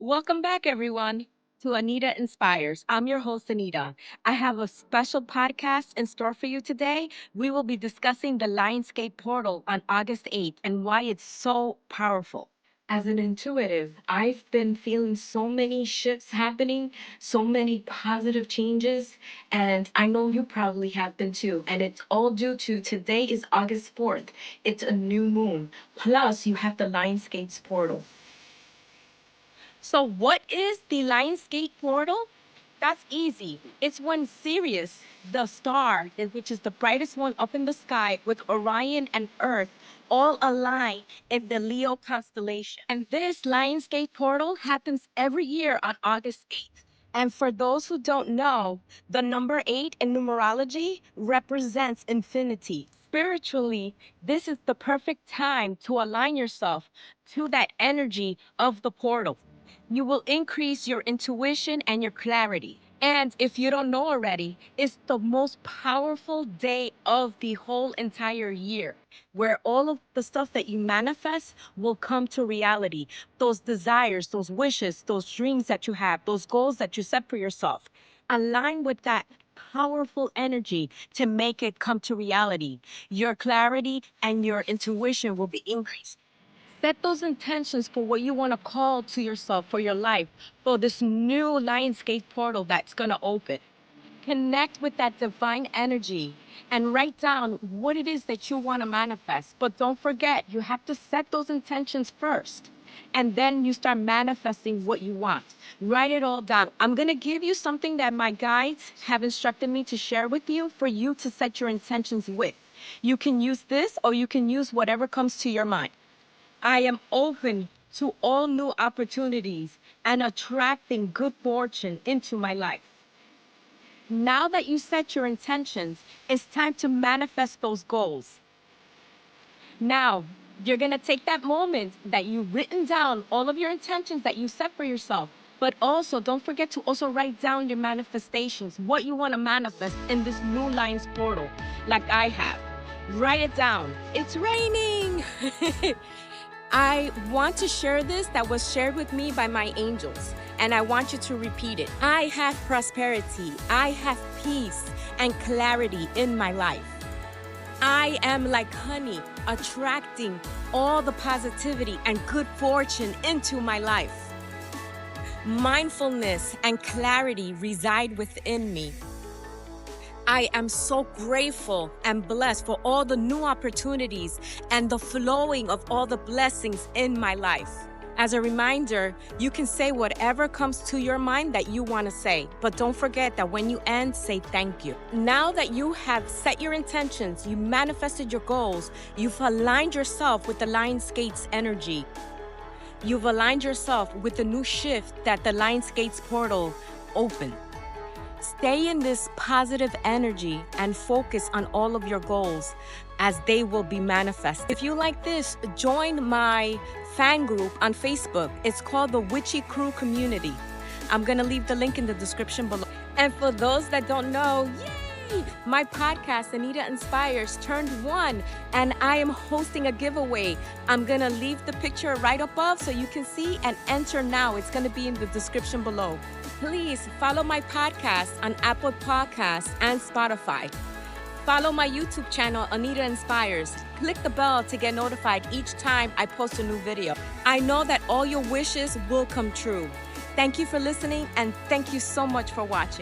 Welcome back, everyone, to Anita Inspires. I'm your host, Anita. I have a special podcast in store for you today. We will be discussing the Lionsgate portal on August 8th and why it's so powerful. As an intuitive, I've been feeling so many shifts happening, so many positive changes, and I know you probably have been too. And it's all due to today is August 4th. It's a new moon. Plus, you have the Lionsgate's portal. So, what is the Lionsgate portal? That's easy. It's when Sirius, the star, which is the brightest one up in the sky, with Orion and Earth all align in the Leo constellation. And this Lionsgate portal happens every year on August 8th. And for those who don't know, the number 8 in numerology represents infinity. Spiritually, this is the perfect time to align yourself to that energy of the portal. You will increase your intuition and your clarity. And if you don't know already, it's the most powerful day of the whole entire year, where all of the stuff that you manifest will come to reality. Those desires, those wishes, those dreams that you have, those goals that you set for yourself. Align with that powerful energy to make it come to reality. Your clarity and your intuition will be increased. Set those intentions for what you want to call to yourself for your life, for this new Lionsgate portal that's going to open. Connect with that divine energy and write down what it is that you want to manifest. But don't forget, you have to set those intentions first. And then you start manifesting what you want. Write it all down. I'm going to give you something that my guides have instructed me to share with you for you to set your intentions with. You can use this or you can use whatever comes to your mind. I am open to all new opportunities and attracting good fortune into my life. Now that you set your intentions, it's time to manifest those goals. Now, you're going to take that moment that you've written down all of your intentions that you set for yourself. But also, don't forget to also write down your manifestations, what you want to manifest in this new lines portal, like I have. Write it down. It's raining. I want to share this that was shared with me by my angels, and I want you to repeat it. I have prosperity, I have peace and clarity in my life. I am like honey, attracting all the positivity and good fortune into my life. Mindfulness and clarity reside within me. I am so grateful and blessed for all the new opportunities and the flowing of all the blessings in my life. As a reminder, you can say whatever comes to your mind that you want to say, but don't forget that when you end, say thank you. Now that you have set your intentions, you manifested your goals, you've aligned yourself with the Lionsgate's energy. You've aligned yourself with the new shift that the Lionsgate's portal opened. Stay in this positive energy and focus on all of your goals as they will be manifest. If you like this, join my fan group on Facebook. It's called the Witchy Crew Community. I'm going to leave the link in the description below. And for those that don't know, yay! My podcast, Anita Inspires, turned 1, and I am hosting a giveaway. I'm going to leave the picture right above so you can see and enter now. It's going to be in the description below. Please follow my podcast on Apple Podcasts and Spotify. Follow my YouTube channel, Anita Inspires. Click the bell to get notified each time I post a new video. I know that all your wishes will come true. Thank you for listening, and thank you so much for watching.